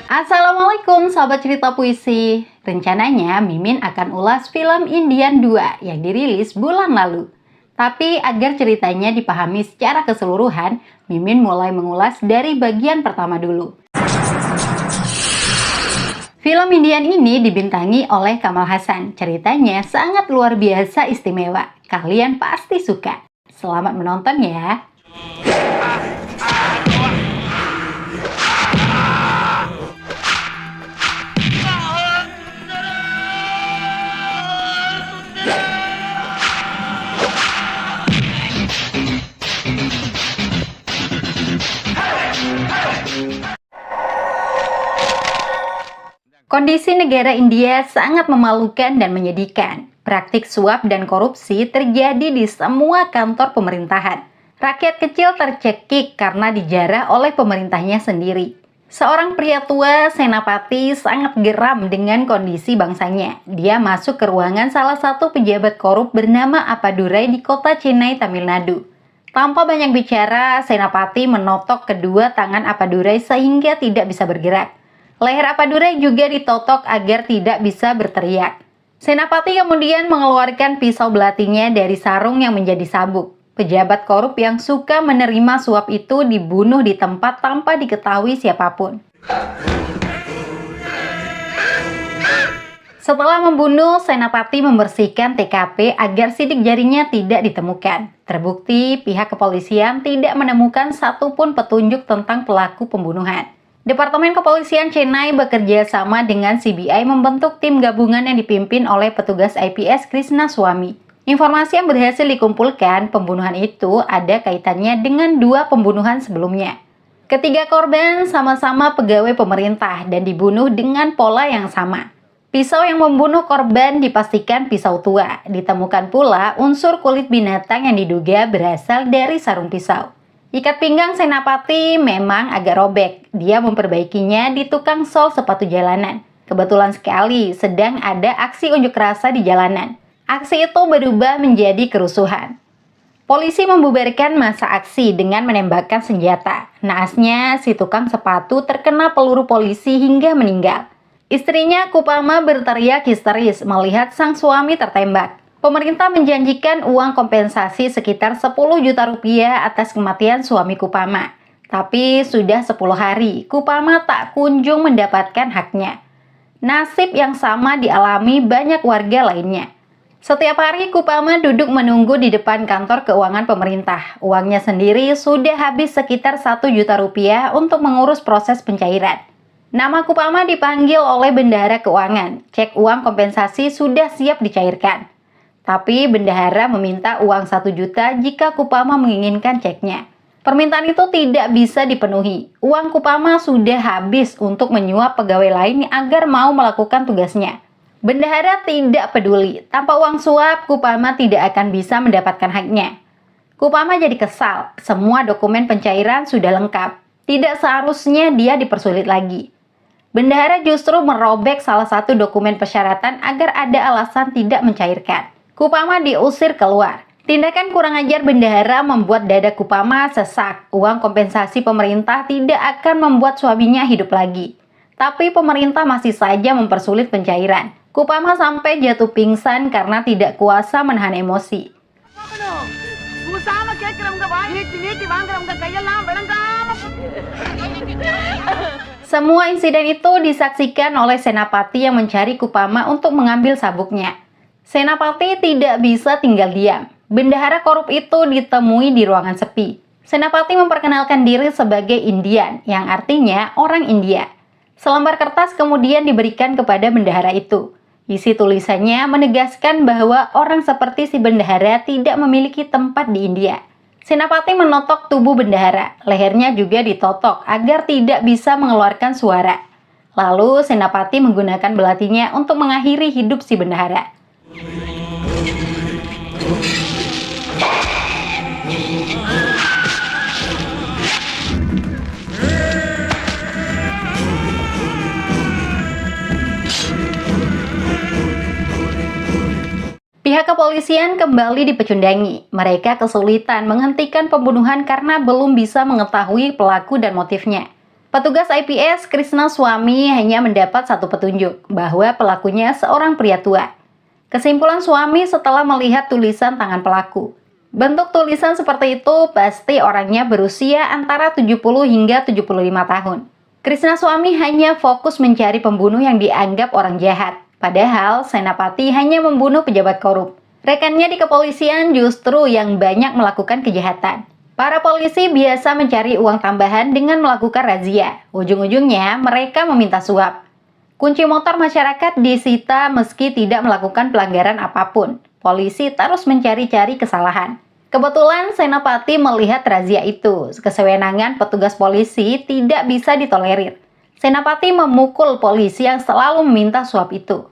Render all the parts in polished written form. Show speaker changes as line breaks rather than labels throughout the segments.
Assalamualaikum sahabat cerita puisi. Rencananya Mimin akan ulas film Indian 2 yang dirilis bulan lalu. Tapi agar ceritanya dipahami secara keseluruhan, Mimin mulai mengulas dari bagian pertama dulu. Film Indian ini dibintangi oleh Kamal Haasan. Ceritanya sangat luar biasa istimewa. Kalian pasti suka. Selamat menonton ya. Kondisi negara India sangat memalukan dan menyedihkan. Praktik suap dan korupsi terjadi di semua kantor pemerintahan. Rakyat kecil tercekik karena dijarah oleh pemerintahnya sendiri. Seorang pria tua, Senapati, sangat geram dengan kondisi bangsanya. Dia masuk ke ruangan salah satu pejabat korup bernama Appadurai di kota Chennai, Tamil Nadu. Tanpa banyak bicara, Senapati menotok kedua tangan Appadurai sehingga tidak bisa bergerak. Leher Appadurai juga ditotok agar tidak bisa berteriak. Senapati kemudian mengeluarkan pisau belatinya dari sarung yang menjadi sabuk. Pejabat korup yang suka menerima suap itu dibunuh di tempat tanpa diketahui siapapun. Setelah membunuh, Senapati membersihkan TKP agar sidik jarinya tidak ditemukan. Terbukti pihak kepolisian tidak menemukan satupun petunjuk tentang pelaku pembunuhan. Departemen Kepolisian Chennai bekerja sama dengan CBI membentuk tim gabungan yang dipimpin oleh petugas IPS Krishna Swamy. Informasi yang berhasil dikumpulkan, pembunuhan itu ada kaitannya dengan dua pembunuhan sebelumnya. Ketiga korban sama-sama pegawai pemerintah dan dibunuh dengan pola yang sama. Pisau yang membunuh korban dipastikan pisau tua. Ditemukan pula unsur kulit binatang yang diduga berasal dari sarung pisau. Ikat pinggang Senapati memang agak robek. Dia memperbaikinya di tukang sol sepatu jalanan. Kebetulan sekali sedang ada aksi unjuk rasa di jalanan. Aksi itu berubah menjadi kerusuhan. Polisi membubarkan massa aksi dengan menembakkan senjata. Naasnya, si tukang sepatu terkena peluru polisi hingga meninggal. Istrinya Kupama berteriak histeris melihat sang suami tertembak. Pemerintah menjanjikan uang kompensasi sekitar 10 juta rupiah atas kematian suami Kupama. Tapi sudah 10 hari, Kupama tak kunjung mendapatkan haknya. Nasib yang sama dialami banyak warga lainnya. Setiap hari Kupama duduk menunggu di depan kantor keuangan pemerintah. Uangnya sendiri sudah habis sekitar 1 juta rupiah untuk mengurus proses pencairan. Nama Kupama dipanggil oleh bendahara keuangan. Cek uang kompensasi sudah siap dicairkan. Tapi bendahara meminta uang 1 juta jika Kupama menginginkan ceknya. Permintaan itu tidak bisa dipenuhi. Uang Kupama sudah habis untuk menyuap pegawai lain agar mau melakukan tugasnya. Bendahara tidak peduli. Tanpa uang suap, Kupama tidak akan bisa mendapatkan haknya. Kupama jadi kesal. Semua dokumen pencairan sudah lengkap. Tidak seharusnya dia dipersulit lagi. Bendahara justru merobek salah satu dokumen persyaratan agar ada alasan tidak mencairkan. Kupama diusir keluar. Tindakan kurang ajar bendahara membuat dada Kupama sesak. Uang kompensasi pemerintah tidak akan membuat suaminya hidup lagi. Tapi pemerintah masih saja mempersulit pencairan. Kupama sampai jatuh pingsan karena tidak kuasa menahan emosi. Semua insiden itu disaksikan oleh Senapati yang mencari Kupama untuk mengambil sabuknya. Senapati tidak bisa tinggal diam. Bendahara korup itu ditemui di ruangan sepi. Senapati memperkenalkan diri sebagai Indian, yang artinya orang India. Selembar kertas kemudian diberikan kepada bendahara itu. Isi tulisannya menegaskan bahwa orang seperti si bendahara tidak memiliki tempat di India. Senapati menotok tubuh bendahara. Lehernya juga ditotok agar tidak bisa mengeluarkan suara. Lalu Senapati menggunakan belatinya untuk mengakhiri hidup si bendahara. Pihak kepolisian kembali dipecundangi. Mereka kesulitan menghentikan pembunuhan karena belum bisa mengetahui pelaku dan motifnya. Petugas IPS Krishna Swamy hanya mendapat satu petunjuk, bahwa pelakunya seorang pria tua. Kesimpulan Swamy setelah melihat tulisan tangan pelaku. Bentuk tulisan seperti itu pasti orangnya berusia antara 70 hingga 75 tahun. Krishna Swamy hanya fokus mencari pembunuh yang dianggap orang jahat. Padahal Senapati hanya membunuh pejabat korup. Rekannya di kepolisian justru yang banyak melakukan kejahatan. Para polisi biasa mencari uang tambahan dengan melakukan razia. Ujung-ujungnya mereka meminta suap. Kunci motor masyarakat disita meski tidak melakukan pelanggaran apapun. Polisi terus mencari-cari kesalahan. Kebetulan Senapati melihat razia itu. Kesewenangan petugas polisi tidak bisa ditolerir. Senapati memukul polisi yang selalu meminta suap itu.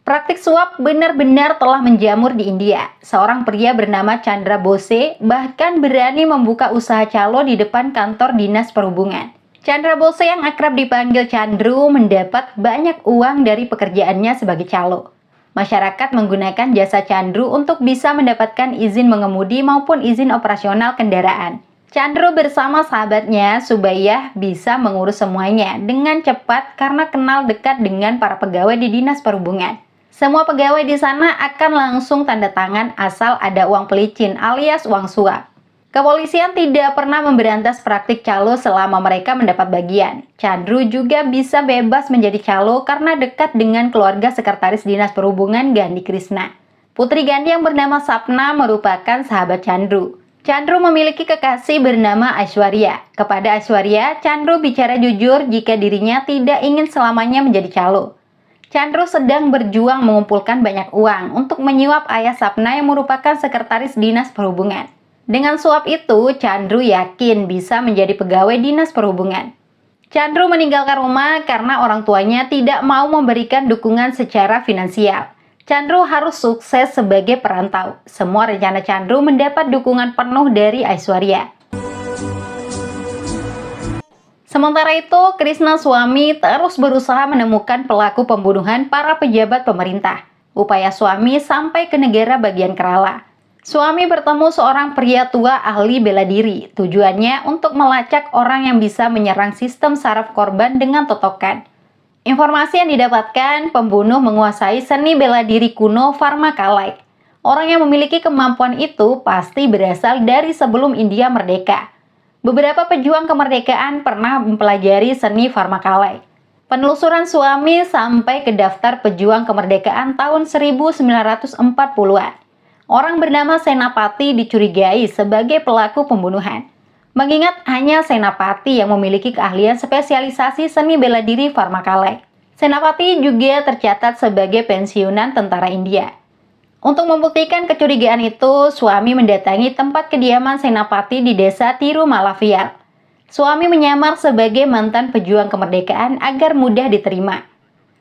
Praktik suap benar-benar telah menjamur di India. Seorang pria bernama Chandra Bose bahkan berani membuka usaha calo di depan kantor dinas perhubungan. Chandra Bose yang akrab dipanggil Chandru mendapat banyak uang dari pekerjaannya sebagai calo. Masyarakat menggunakan jasa Chandru untuk bisa mendapatkan izin mengemudi maupun izin operasional kendaraan. Chandru bersama sahabatnya Subayyah bisa mengurus semuanya dengan cepat karena kenal dekat dengan para pegawai di dinas perhubungan. Semua pegawai di sana akan langsung tanda tangan asal ada uang pelicin alias uang suap. Kepolisian tidak pernah memberantas praktik calo selama mereka mendapat bagian. Chandru juga bisa bebas menjadi calo karena dekat dengan keluarga sekretaris dinas perhubungan Gandhi Krishna. Putri Gandhi yang bernama Sapna merupakan sahabat Chandru. Chandru memiliki kekasih bernama Aishwarya. Kepada Aishwarya, Chandru bicara jujur jika dirinya tidak ingin selamanya menjadi calo. Chandru sedang berjuang mengumpulkan banyak uang untuk menyuap ayah Sapna yang merupakan sekretaris dinas perhubungan. Dengan suap itu, Chandru yakin bisa menjadi pegawai dinas perhubungan. Chandru meninggalkan rumah karena orang tuanya tidak mau memberikan dukungan secara finansial. Chandru harus sukses sebagai perantau. Semua rencana Chandru mendapat dukungan penuh dari Aishwarya. Sementara itu, Krishna Swamy terus berusaha menemukan pelaku pembunuhan para pejabat pemerintah. Upaya Swamy sampai ke negara bagian Kerala. Swamy bertemu seorang pria tua ahli bela diri. Tujuannya untuk melacak orang yang bisa menyerang sistem saraf korban dengan totokan. Informasi yang didapatkan, pembunuh menguasai seni bela diri kuno Pharmakalai. Orang yang memiliki kemampuan itu pasti berasal dari sebelum India merdeka. Beberapa pejuang kemerdekaan pernah mempelajari seni Pharmakalai. Penelusuran Swamy sampai ke daftar pejuang kemerdekaan tahun 1940-an. Orang bernama Senapati dicurigai sebagai pelaku pembunuhan. Mengingat hanya Senapati yang memiliki keahlian spesialisasi seni bela diri Pharmakalai. Senapati juga tercatat sebagai pensiunan tentara India. Untuk membuktikan kecurigaan itu, Swamy mendatangi tempat kediaman Senapati di desa Tirumalavial. Swamy menyamar sebagai mantan pejuang kemerdekaan agar mudah diterima.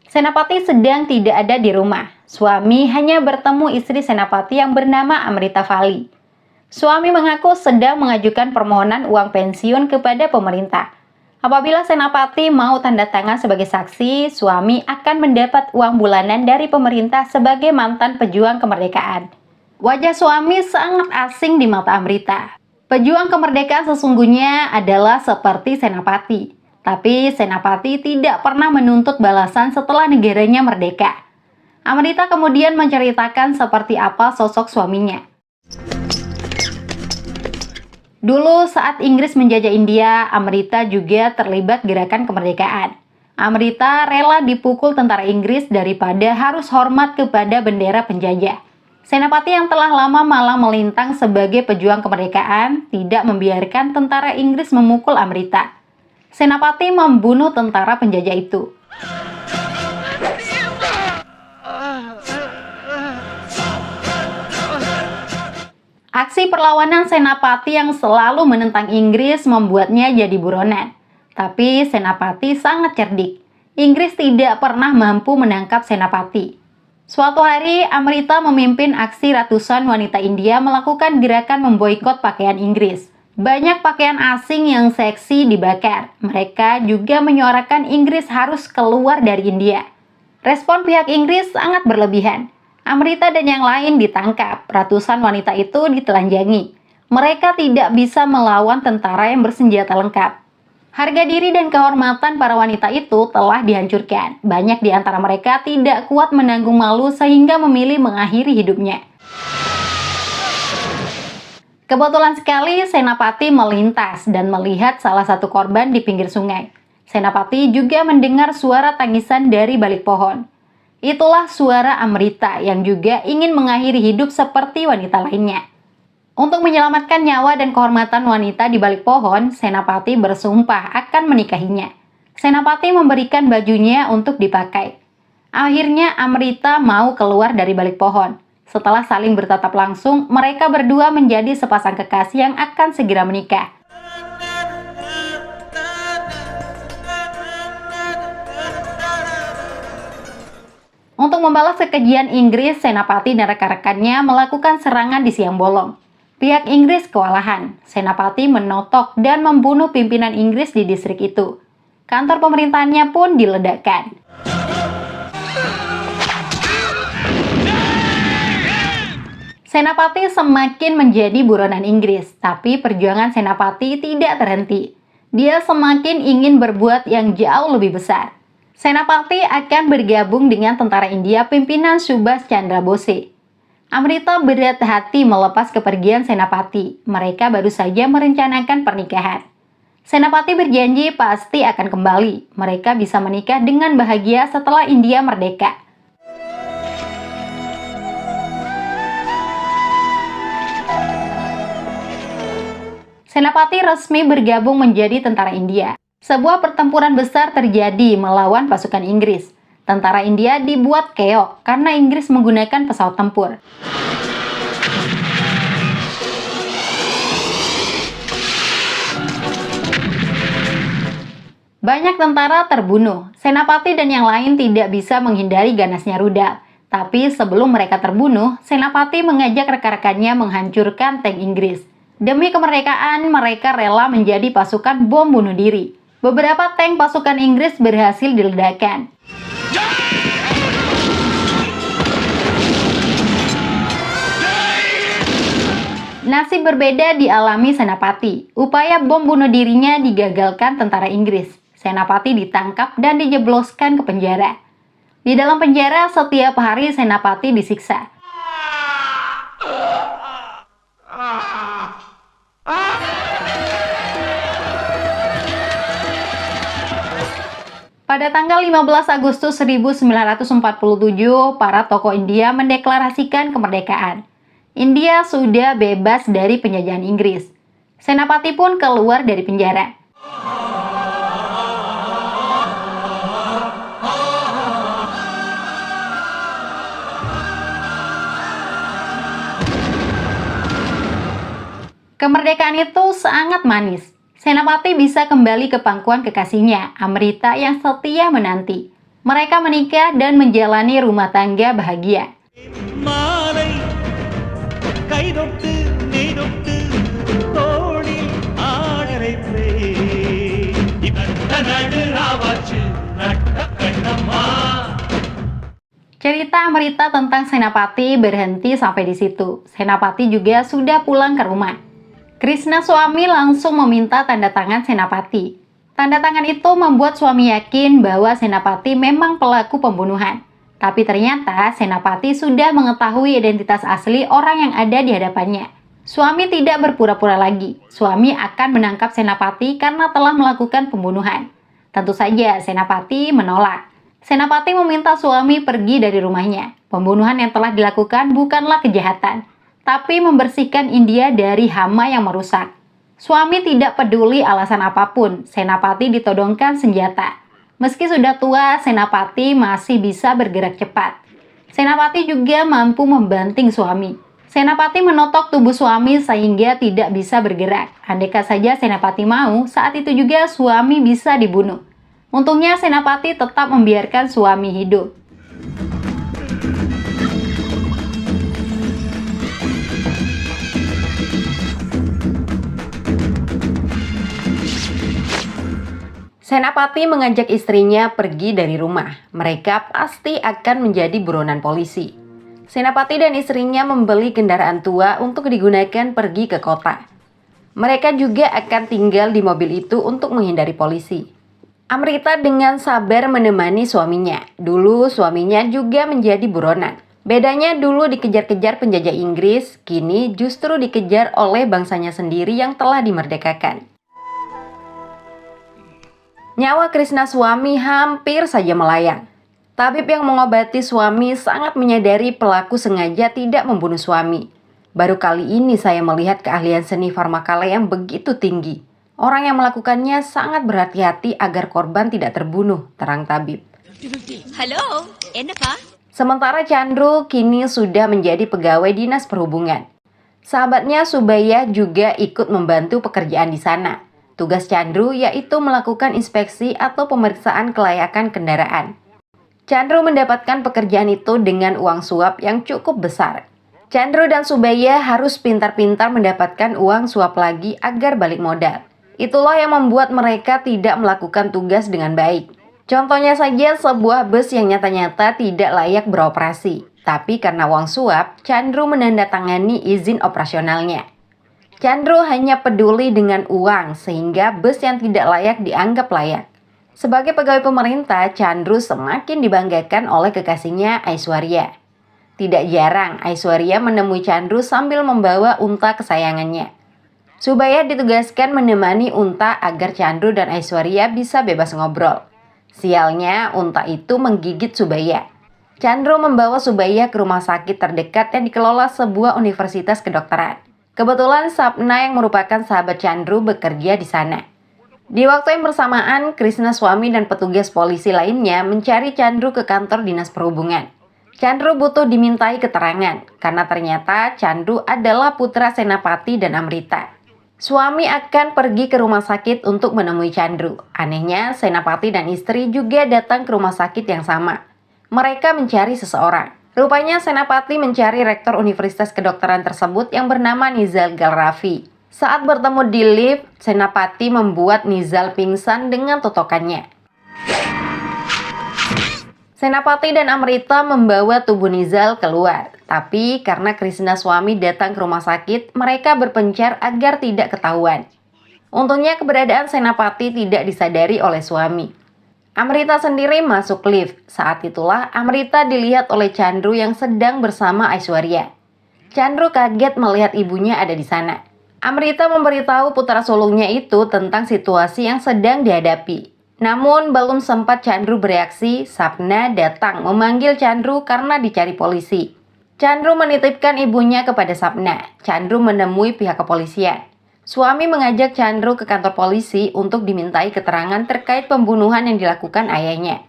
Senapati sedang tidak ada di rumah. Swamy hanya bertemu istri Senapati yang bernama Amrita Vali. Swamy mengaku sedang mengajukan permohonan uang pensiun kepada pemerintah. Apabila Senapati mau tanda tangan sebagai saksi, Swamy akan mendapat uang bulanan dari pemerintah sebagai mantan pejuang kemerdekaan. Wajah Swamy sangat asing di mata Amrita. Pejuang kemerdekaan sesungguhnya adalah seperti Senapati. Tapi Senapati tidak pernah menuntut balasan setelah negaranya merdeka. Amrita kemudian menceritakan seperti apa sosok suaminya. Dulu saat Inggris menjajah India, Amrita juga terlibat gerakan kemerdekaan. Amrita rela dipukul tentara Inggris daripada harus hormat kepada bendera penjajah. Senapati yang telah lama malang melintang sebagai pejuang kemerdekaan tidak membiarkan tentara Inggris memukul Amrita. Senapati membunuh tentara penjajah itu. Aksi perlawanan Senapati yang selalu menentang Inggris membuatnya jadi buronan. Tapi Senapati sangat cerdik. Inggris tidak pernah mampu menangkap Senapati. Suatu hari, Amrita memimpin aksi ratusan wanita India melakukan gerakan memboikot pakaian Inggris. Banyak pakaian asing yang seksi dibakar. Mereka juga menyuarakan Inggris harus keluar dari India. Respon pihak Inggris sangat berlebihan. Amrita dan yang lain ditangkap. Ratusan wanita itu ditelanjangi. Mereka tidak bisa melawan tentara yang bersenjata lengkap. Harga diri dan kehormatan para wanita itu telah dihancurkan. Banyak di antara mereka tidak kuat menanggung malu sehingga memilih mengakhiri hidupnya. Kebetulan sekali Senapati melintas dan melihat salah satu korban di pinggir sungai. Senapati juga mendengar suara tangisan dari balik pohon. Itulah suara Amrita yang juga ingin mengakhiri hidup seperti wanita lainnya. Untuk menyelamatkan nyawa dan kehormatan wanita di balik pohon, Senapati bersumpah akan menikahinya. Senapati memberikan bajunya untuk dipakai. Akhirnya Amrita mau keluar dari balik pohon. Setelah saling bertatap langsung, mereka berdua menjadi sepasang kekasih yang akan segera menikah. Untuk membalas kekejian Inggris, Senapati dan rekan-rekannya melakukan serangan di siang bolong. Pihak Inggris kewalahan. Senapati menotok dan membunuh pimpinan Inggris di distrik itu. Kantor pemerintahannya pun diledakkan. Senapati semakin menjadi buronan Inggris, tapi perjuangan Senapati tidak terhenti. Dia semakin ingin berbuat yang jauh lebih besar. Senapati akan bergabung dengan tentara India pimpinan Subhas Chandra Bose. Amrita berat hati melepas kepergian Senapati. Mereka baru saja merencanakan pernikahan. Senapati berjanji pasti akan kembali. Mereka bisa menikah dengan bahagia setelah India merdeka. Senapati resmi bergabung menjadi tentara India. Sebuah pertempuran besar terjadi melawan pasukan Inggris. Tentara India dibuat keok karena Inggris menggunakan pesawat tempur. Banyak tentara terbunuh. Senapati dan yang lain tidak bisa menghindari ganasnya rudal. Tapi sebelum mereka terbunuh, Senapati mengajak rekan-rekannya menghancurkan tank Inggris. Demi kemerdekaan, mereka rela menjadi pasukan bom bunuh diri. Beberapa tank pasukan Inggris berhasil diledakkan. Nasib berbeda dialami Senapati. Upaya bom bunuh dirinya digagalkan tentara Inggris. Senapati ditangkap dan dijebloskan ke penjara. Di dalam penjara, setiap hari Senapati disiksa. Pada tanggal 15 Agustus 1947, para tokoh India mendeklarasikan kemerdekaan. India sudah bebas dari penjajahan Inggris. Senapati pun keluar dari penjara. Kemerdekaan itu sangat manis. Senapati bisa kembali ke pangkuan kekasihnya, Amrita yang setia menanti. Mereka menikah dan menjalani rumah tangga bahagia. Cerita Amrita tentang Senapati berhenti sampai di situ. Senapati juga sudah pulang ke rumah. Krishna suami langsung meminta tanda tangan Senapati. Tanda tangan itu membuat suami yakin bahwa Senapati memang pelaku pembunuhan. Tapi ternyata Senapati sudah mengetahui identitas asli orang yang ada di hadapannya. Suami tidak berpura-pura lagi. Suami akan menangkap Senapati karena telah melakukan pembunuhan. Tentu saja Senapati menolak. Senapati meminta suami pergi dari rumahnya. Pembunuhan yang telah dilakukan bukanlah kejahatan, tapi membersihkan India dari hama yang merusak. Suami tidak peduli alasan apapun, Senapati ditodongkan senjata. Meski sudah tua, Senapati masih bisa bergerak cepat. Senapati juga mampu membanting suami. Senapati menotok tubuh suami sehingga tidak bisa bergerak. Andaikan saja Senapati mau, saat itu juga suami bisa dibunuh. Untungnya Senapati tetap membiarkan suami hidup. Senapati mengajak istrinya pergi dari rumah. Mereka pasti akan menjadi buronan polisi. Senapati dan istrinya membeli kendaraan tua untuk digunakan pergi ke kota. Mereka juga akan tinggal di mobil itu untuk menghindari polisi. Amrita dengan sabar menemani suaminya. Dulu suaminya juga menjadi buronan. Bedanya dulu dikejar-kejar penjajah Inggris, kini justru dikejar oleh bangsanya sendiri yang telah dimerdekakan. Nyawa Krisnaswamy hampir saja melayang. Tabib yang mengobati suami sangat menyadari pelaku sengaja tidak membunuh suami. Baru kali ini saya melihat keahlian seni farmakala yang begitu tinggi. Orang yang melakukannya sangat berhati-hati agar korban tidak terbunuh, terang tabib.
Halo, enak ah?
Sementara Chandru kini sudah menjadi pegawai dinas perhubungan. Sahabatnya Subaya juga ikut membantu pekerjaan di sana. Tugas Chandru yaitu melakukan inspeksi atau pemeriksaan kelayakan kendaraan. Chandru mendapatkan pekerjaan itu dengan uang suap yang cukup besar. Chandru dan Subaya harus pintar-pintar mendapatkan uang suap lagi agar balik modal. Itulah yang membuat mereka tidak melakukan tugas dengan baik. Contohnya saja sebuah bus yang nyata-nyata tidak layak beroperasi. Tapi karena uang suap, Chandru menandatangani izin operasionalnya. Chandru hanya peduli dengan uang sehingga bus yang tidak layak dianggap layak. Sebagai pegawai pemerintah, Chandru semakin dibanggakan oleh kekasihnya Aishwarya. Tidak jarang Aishwarya menemui Chandru sambil membawa unta kesayangannya. Subaya ditugaskan menemani unta agar Chandru dan Aishwarya bisa bebas ngobrol. Sialnya, unta itu menggigit Subaya. Chandru membawa Subaya ke rumah sakit terdekat yang dikelola sebuah universitas kedokteran. Kebetulan Sapna yang merupakan sahabat Chandru bekerja di sana. Di waktu yang bersamaan, Krisnaswamy dan petugas polisi lainnya mencari Chandru ke kantor dinas perhubungan. Chandru butuh dimintai keterangan, karena ternyata Chandru adalah putra Senapati dan Amrita. Suami akan pergi ke rumah sakit untuk menemui Chandru. Anehnya, Senapati dan istri juga datang ke rumah sakit yang sama. Mereka mencari seseorang. Rupanya Senapati mencari rektor universitas kedokteran tersebut yang bernama Nizal Galrafi. Saat bertemu di lift, Senapati membuat Nizal pingsan dengan totokannya. Senapati dan Amrita membawa tubuh Nizal keluar. Tapi karena Krisnaswamy datang ke rumah sakit, mereka berpencar agar tidak ketahuan. Untungnya keberadaan Senapati tidak disadari oleh suami. Amrita sendiri masuk lift. Saat itulah Amrita dilihat oleh Chandru yang sedang bersama Aishwarya. Chandru kaget melihat ibunya ada di sana. Amrita memberitahu putra sulungnya itu tentang situasi yang sedang dihadapi. Namun belum sempat Chandru bereaksi, Sapna datang memanggil Chandru karena dicari polisi. Chandru menitipkan ibunya kepada Sapna. Chandru menemui pihak kepolisian. Suami mengajak Chandru ke kantor polisi untuk dimintai keterangan terkait pembunuhan yang dilakukan ayahnya.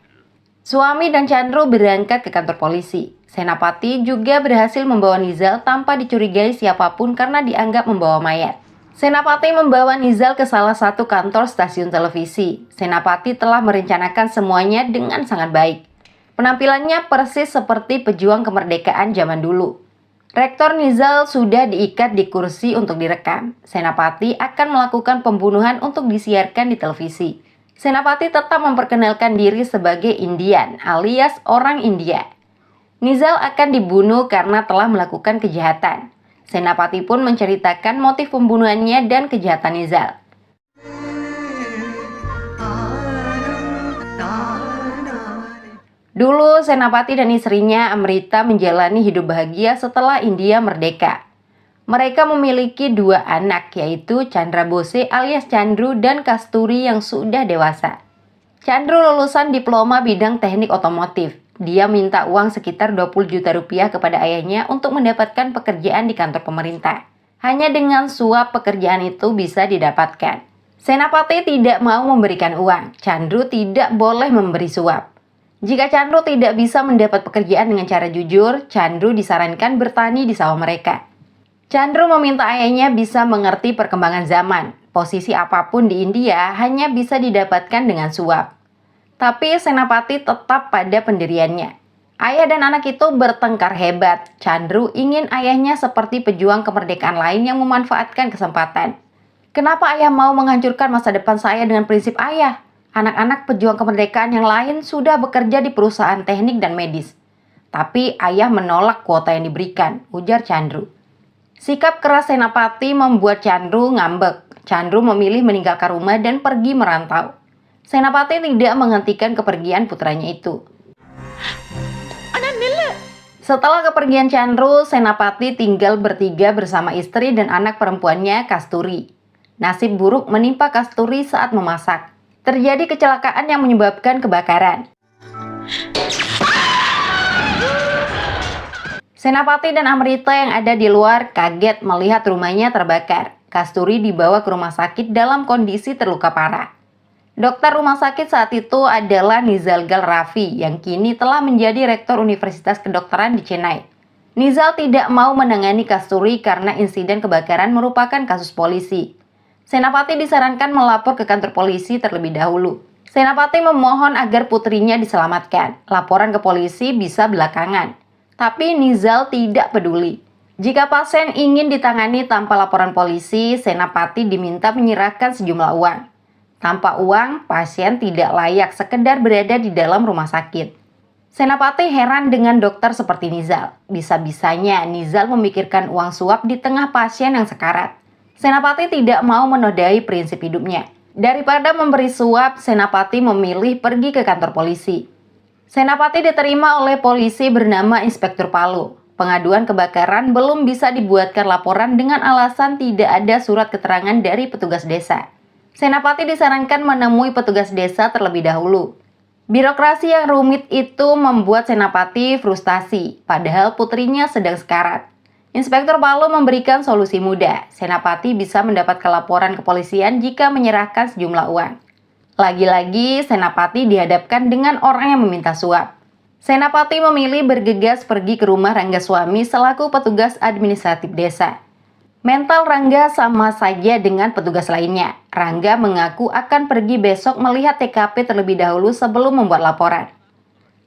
Suami dan Chandru berangkat ke kantor polisi. Senapati juga berhasil membawa Nizal tanpa dicurigai siapapun karena dianggap membawa mayat. Senapati membawa Nizal ke salah satu kantor stasiun televisi. Senapati telah merencanakan semuanya dengan sangat baik. Penampilannya persis seperti pejuang kemerdekaan zaman dulu. Rektor Nizal sudah diikat di kursi untuk direkam. Senapati akan melakukan pembunuhan untuk disiarkan di televisi. Senapati tetap memperkenalkan diri sebagai Indian alias orang India. Nizal akan dibunuh karena telah melakukan kejahatan. Senapati pun menceritakan motif pembunuhannya dan kejahatan Nizal. Dulu Senapati dan istrinya Amrita menjalani hidup bahagia setelah India merdeka. Mereka memiliki 2 anak yaitu Chandra Bose alias Chandru dan Kasturi yang sudah dewasa. Chandru lulusan diploma bidang teknik otomotif. Dia minta uang sekitar 20 juta rupiah kepada ayahnya untuk mendapatkan pekerjaan di kantor pemerintah. Hanya dengan suap pekerjaan itu bisa didapatkan. Senapati tidak mau memberikan uang. Chandru tidak boleh memberi suap. Jika Chandru tidak bisa mendapat pekerjaan dengan cara jujur, Chandru disarankan bertani di sawah mereka. Chandru meminta ayahnya bisa mengerti perkembangan zaman. Posisi apapun di India hanya bisa didapatkan dengan suap. Tapi Senapati tetap pada pendiriannya. Ayah dan anak itu bertengkar hebat. Chandru ingin ayahnya seperti pejuang kemerdekaan lain yang memanfaatkan kesempatan. Kenapa ayah mau menghancurkan masa depan saya dengan prinsip ayah? Anak-anak pejuang kemerdekaan yang lain sudah bekerja di perusahaan teknik dan medis. Tapi ayah menolak kuota yang diberikan, ujar Chandru. Sikap keras Senapati membuat Chandru ngambek. Chandru memilih meninggalkan rumah dan pergi merantau. Senapati tidak menghentikan kepergian putranya itu. Setelah kepergian Chandru, Senapati tinggal bertiga bersama istri dan anak perempuannya Kasturi. Nasib buruk menimpa Kasturi saat memasak. Terjadi kecelakaan yang menyebabkan kebakaran. Senapati dan Amrita yang ada di luar kaget melihat rumahnya terbakar. Kasturi dibawa ke rumah sakit dalam kondisi terluka parah. Dokter rumah sakit saat itu adalah Nizalgal Raffi yang kini telah menjadi rektor Universitas Kedokteran di Chennai. Nizal tidak mau menangani Kasturi karena insiden kebakaran merupakan kasus polisi. Senapati disarankan melapor ke kantor polisi terlebih dahulu. Senapati memohon agar putrinya diselamatkan. Laporan ke polisi bisa belakangan. Tapi Nizal tidak peduli. Jika pasien ingin ditangani tanpa laporan polisi, Senapati diminta menyerahkan sejumlah uang. Tanpa uang, pasien tidak layak sekedar berada di dalam rumah sakit. Senapati heran dengan dokter seperti Nizal. Bisa-bisanya Nizal memikirkan uang suap di tengah pasien yang sekarat. Senapati tidak mau menodai prinsip hidupnya. Daripada memberi suap, Senapati memilih pergi ke kantor polisi. Senapati diterima oleh polisi bernama Inspektur Palu. Pengaduan kebakaran belum bisa dibuatkan laporan dengan alasan tidak ada surat keterangan dari petugas desa. Senapati disarankan menemui petugas desa terlebih dahulu. Birokrasi yang rumit itu membuat Senapati frustasi, padahal putrinya sedang sekarat. Inspektur Palu memberikan solusi mudah. Senapati bisa mendapatkan laporan kepolisian jika menyerahkan sejumlah uang. Lagi-lagi, Senapati dihadapkan dengan orang yang meminta suap. Senapati memilih bergegas pergi ke rumah Ranggaswamy selaku petugas administratif desa. Mental Rangga sama saja dengan petugas lainnya. Rangga mengaku akan pergi besok melihat TKP terlebih dahulu sebelum membuat laporan.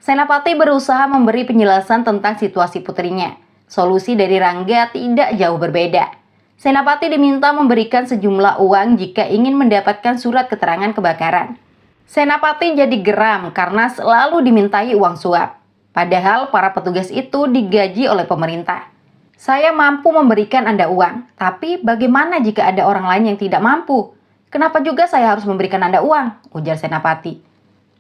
Senapati berusaha memberi penjelasan tentang situasi putrinya. Solusi dari Rangga tidak jauh berbeda. Senapati diminta memberikan sejumlah uang jika ingin mendapatkan surat keterangan kebakaran. Senapati jadi geram karena selalu dimintai uang suap. Padahal para petugas itu digaji oleh pemerintah. Saya mampu memberikan Anda uang, tapi bagaimana jika ada orang lain yang tidak mampu? Kenapa juga saya harus memberikan Anda uang? Ujar Senapati.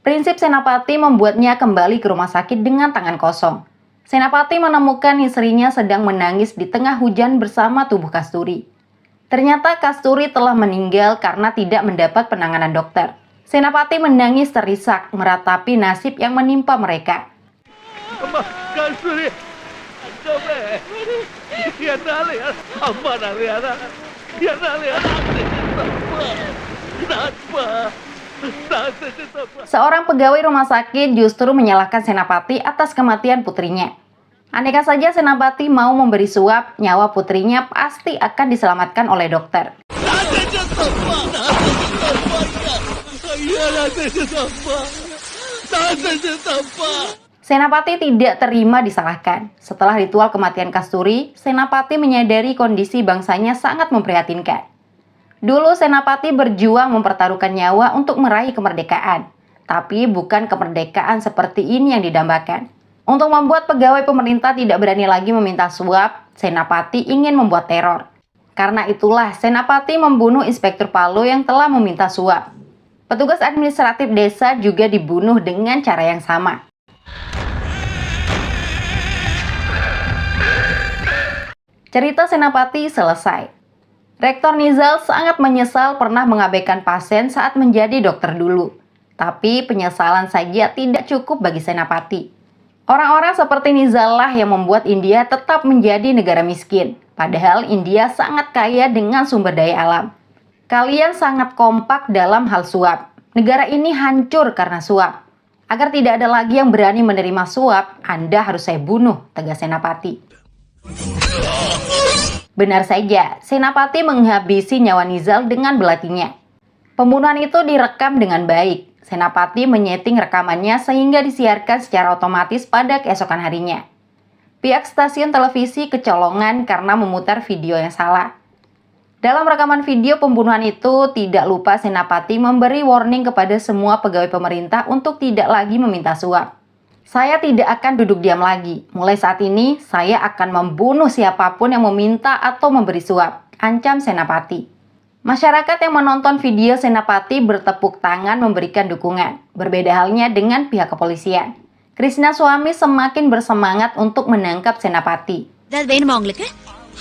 Prinsip Senapati membuatnya kembali ke rumah sakit dengan tangan kosong. Senapati menemukan istrinya sedang menangis di tengah hujan bersama tubuh Kasturi. Ternyata Kasturi telah meninggal karena tidak mendapat penanganan dokter. Senapati menangis terisak meratapi nasib yang menimpa mereka.
Kasturi,
Seorang pegawai rumah sakit justru menyalahkan Senapati atas kematian putrinya. Andaikan saja Senapati mau memberi suap, nyawa putrinya pasti akan diselamatkan oleh dokter. Senapati tidak terima disalahkan. Setelah ritual kematian Kasturi, Senapati menyadari kondisi bangsanya sangat memprihatinkan. Dulu Senapati berjuang mempertaruhkan nyawa untuk meraih kemerdekaan. Tapi bukan kemerdekaan seperti ini yang didambakan. Untuk membuat pegawai pemerintah tidak berani lagi meminta suap, Senapati ingin membuat teror. Karena itulah Senapati membunuh Inspektur Palu yang telah meminta suap. Petugas administratif desa juga dibunuh dengan cara yang sama. Cerita Senapati selesai. Rektor Nizal sangat menyesal pernah mengabaikan pasien saat menjadi dokter dulu. Tapi penyesalan saja tidak cukup bagi Senapati. Orang-orang seperti Nizal lah yang membuat India tetap menjadi negara miskin. Padahal India sangat kaya dengan sumber daya alam. Kalian sangat kompak dalam hal suap. Negara ini hancur karena suap. Agar tidak ada lagi yang berani menerima suap, Anda harus saya bunuh, tegas Senapati. Benar saja, Senapati menghabisi nyawa Nizal dengan belatinya. Pembunuhan itu direkam dengan baik. Senapati menyeting rekamannya sehingga disiarkan secara otomatis pada keesokan harinya. Pihak stasiun televisi kecolongan karena memutar video yang salah. Dalam rekaman video pembunuhan itu, tidak lupa Senapati memberi warning kepada semua pegawai pemerintah untuk tidak lagi meminta suap. Saya tidak akan duduk diam lagi. Mulai saat ini, saya akan membunuh siapapun yang meminta atau memberi suap, ancam Senapati. Masyarakat yang menonton video Senapati bertepuk tangan memberikan dukungan. Berbeda halnya dengan pihak kepolisian. Krisnaswamy semakin bersemangat untuk menangkap Senapati.
Vad är det mångligt?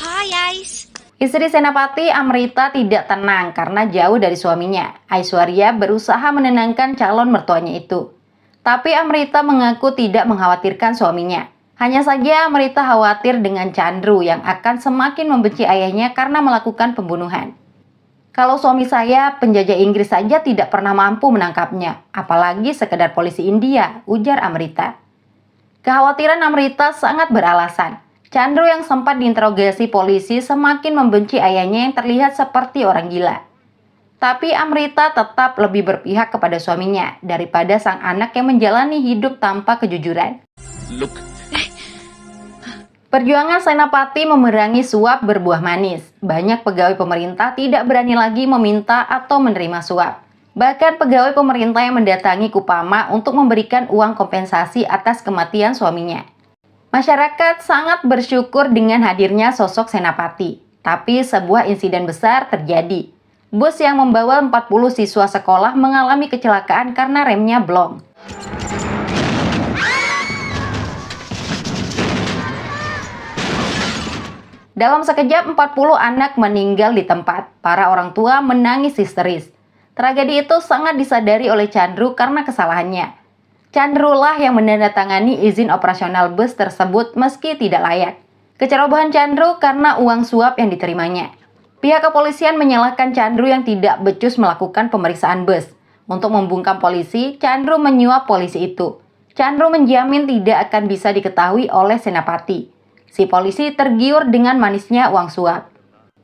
Hi, Ice.
Istri Senapati, Amrita, tidak tenang karena jauh dari suaminya. Aishwarya berusaha menenangkan calon mertuanya itu. Tapi Amrita mengaku tidak mengkhawatirkan suaminya. Hanya saja Amrita khawatir dengan Chandru yang akan semakin membenci ayahnya karena melakukan pembunuhan. Kalau suami saya, penjajah Inggris saja tidak pernah mampu menangkapnya, apalagi sekedar polisi India, ujar Amrita. Kekhawatiran Amrita sangat beralasan. Chandru yang sempat diinterogasi polisi semakin membenci ayahnya yang terlihat seperti orang gila. Tapi Amrita tetap lebih berpihak kepada suaminya daripada sang anak yang menjalani hidup tanpa kejujuran.
Look.
Perjuangan Senapati memerangi suap berbuah manis. Banyak pegawai pemerintah tidak berani lagi meminta atau menerima suap. Bahkan pegawai pemerintah yang mendatangi Kupama untuk memberikan uang kompensasi atas kematian suaminya. Masyarakat sangat bersyukur dengan hadirnya sosok Senapati. Tapi sebuah insiden besar terjadi. Bus yang membawa 40 siswa sekolah mengalami kecelakaan karena remnya blong. Dalam sekejap 40 anak meninggal di tempat. Para orang tua menangis histeris. Tragedi itu sangat disadari oleh Chandru karena kesalahannya. Chandru lah yang menandatangani izin operasional bus tersebut meski tidak layak. Kecerobohan Chandru karena uang suap yang diterimanya. Pihak kepolisian menyalahkan Chandru yang tidak becus melakukan pemeriksaan bus. Untuk membungkam polisi, Chandru menyuap polisi itu. Chandru menjamin tidak akan bisa diketahui oleh Senapati. Si polisi tergiur dengan manisnya uang suap.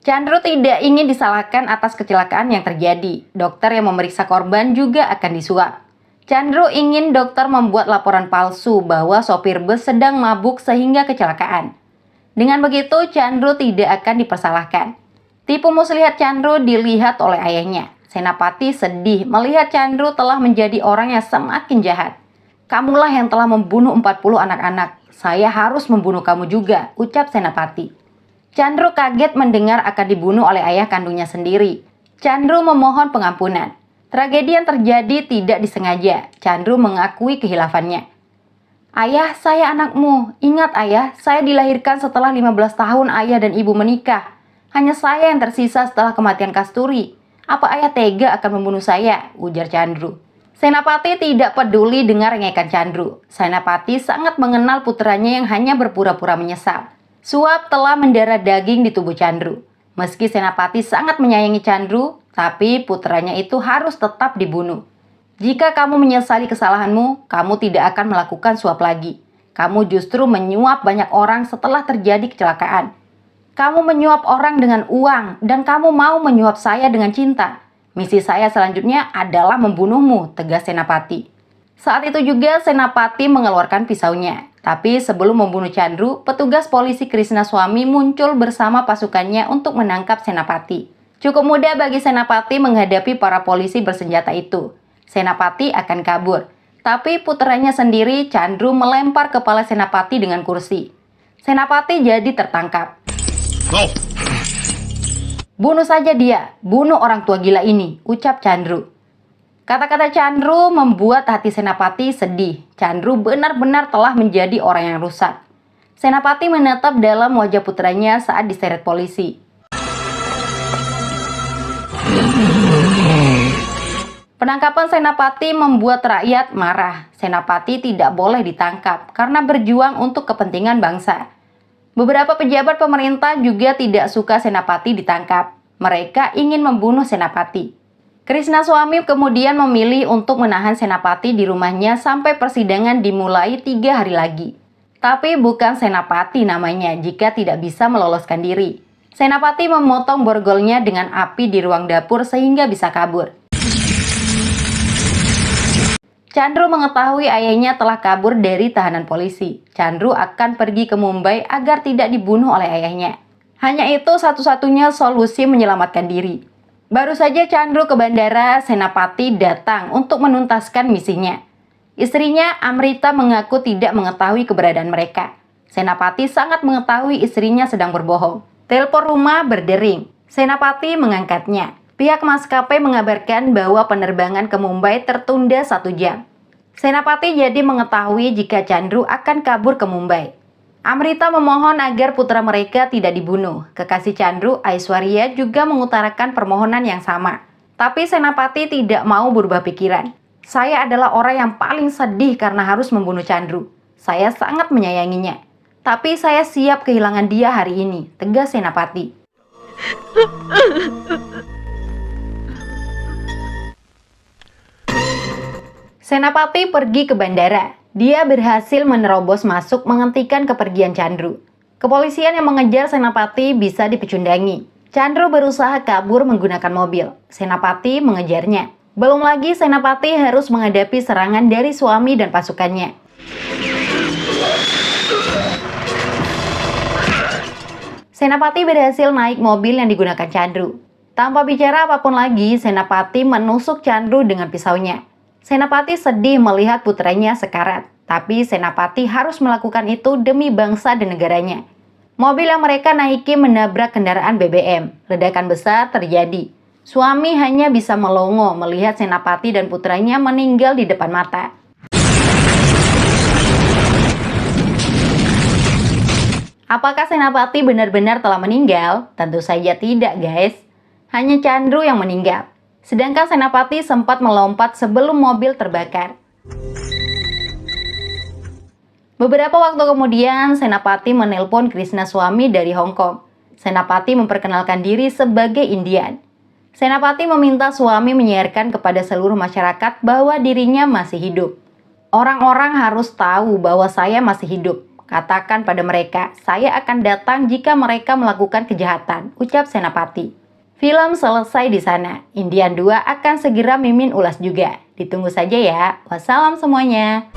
Chandru tidak ingin disalahkan atas kecelakaan yang terjadi. Dokter yang memeriksa korban juga akan disuap. Chandru ingin dokter membuat laporan palsu bahwa sopir bus sedang mabuk sehingga kecelakaan. Dengan begitu, Chandru tidak akan dipersalahkan. Tipu muslihat Chandru dilihat oleh ayahnya. Senapati sedih melihat Chandru telah menjadi orang yang semakin jahat. Kamulah yang telah membunuh 40 anak-anak. Saya harus membunuh kamu juga, ucap Senapati. Chandru kaget mendengar akan dibunuh oleh ayah kandungnya sendiri. Chandru memohon pengampunan. Tragedi yang terjadi tidak disengaja. Chandru mengakui kehilafannya. Ayah, saya anakmu. Ingat ayah, saya dilahirkan setelah 15 tahun ayah dan ibu menikah. Hanya saya yang tersisa setelah kematian Kasturi. Apa ayah tega akan membunuh saya? Ujar Chandru. Senapati tidak peduli dengar rengekan Chandru. Senapati sangat mengenal putranya yang hanya berpura-pura menyesal. Suap telah mendarah daging di tubuh Chandru. Meski Senapati sangat menyayangi Chandru, tapi putranya itu harus tetap dibunuh. Jika kamu menyesali kesalahanmu, kamu tidak akan melakukan suap lagi. Kamu justru menyuap banyak orang setelah terjadi kecelakaan. Kamu menyuap orang dengan uang, dan kamu mau menyuap saya dengan cinta. Misi saya selanjutnya adalah membunuhmu, tegas Senapati. Saat itu juga Senapati mengeluarkan pisaunya. Tapi sebelum membunuh Chandru, petugas polisi Krisnaswamy muncul bersama pasukannya untuk menangkap Senapati. Cukup mudah bagi Senapati menghadapi para polisi bersenjata itu. Senapati akan kabur. Tapi putranya sendiri, Chandru, melempar kepala Senapati dengan kursi. Senapati jadi tertangkap.
No.
Bunuh saja dia, bunuh orang tua gila ini, ucap Chandru. Kata-kata Chandru membuat hati Senapati sedih. Chandru benar-benar telah menjadi orang yang rusak. Senapati menatap dalam wajah putranya saat diseret polisi. Penangkapan Senapati membuat rakyat marah. Senapati tidak boleh ditangkap karena berjuang untuk kepentingan bangsa. Beberapa pejabat pemerintah juga tidak suka Senapati ditangkap. Mereka ingin membunuh Senapati. Krisnaswamy kemudian memilih untuk menahan Senapati di rumahnya sampai persidangan dimulai 3 hari lagi. Tapi bukan Senapati namanya jika tidak bisa meloloskan diri. Senapati memotong borgolnya dengan api di ruang dapur sehingga bisa kabur. Chandru mengetahui ayahnya telah kabur dari tahanan polisi. Chandru akan pergi ke Mumbai agar tidak dibunuh oleh ayahnya. Hanya itu satu-satunya solusi menyelamatkan diri. Baru saja Chandru ke bandara, Senapati datang untuk menuntaskan misinya. Istrinya, Amrita, mengaku tidak mengetahui keberadaan mereka. Senapati sangat mengetahui istrinya sedang berbohong. Telepon rumah berdering. Senapati mengangkatnya. Pihak maskapai mengabarkan bahwa penerbangan ke Mumbai tertunda 1 jam. Senapati jadi mengetahui jika Chandru akan kabur ke Mumbai. Amrita memohon agar putra mereka tidak dibunuh. Kekasih Chandru, Aishwarya, juga mengutarakan permohonan yang sama. Tapi Senapati tidak mau berubah pikiran. Saya adalah orang yang paling sedih karena harus membunuh Chandru. Saya sangat menyayanginya. Tapi saya siap kehilangan dia hari ini, tegas Senapati. Senapati pergi ke bandara. Dia berhasil menerobos masuk menghentikan kepergian Chandru. Kepolisian yang mengejar Senapati bisa dipecundangi. Chandru berusaha kabur menggunakan mobil. Senapati mengejarnya. Belum lagi Senapati harus menghadapi serangan dari suami dan pasukannya. Senapati berhasil naik mobil yang digunakan Chandru. Tanpa bicara apapun lagi, Senapati menusuk Chandru dengan pisaunya. Senapati sedih melihat putranya sekarat, tapi Senapati harus melakukan itu demi bangsa dan negaranya. Mobil yang mereka naiki menabrak kendaraan BBM. Ledakan besar terjadi. Suami hanya bisa melongo melihat Senapati dan putranya meninggal di depan mata. Apakah Senapati benar-benar telah meninggal? Tentu saja tidak, guys. Hanya Chandru yang meninggal. Sedangkan Senapati sempat melompat sebelum mobil terbakar. Beberapa waktu kemudian, Senapati menelpon Krishna suami dari Hong Kong. Senapati memperkenalkan diri sebagai Indian. Senapati meminta suami menyiarkan kepada seluruh masyarakat bahwa dirinya masih hidup. Orang-orang harus tahu bahwa saya masih hidup. Katakan pada mereka, saya akan datang jika mereka melakukan kejahatan, ucap Senapati. Film selesai di sana. Indian 2 akan segera Mimin ulas juga. Ditunggu saja ya. Wassalam semuanya.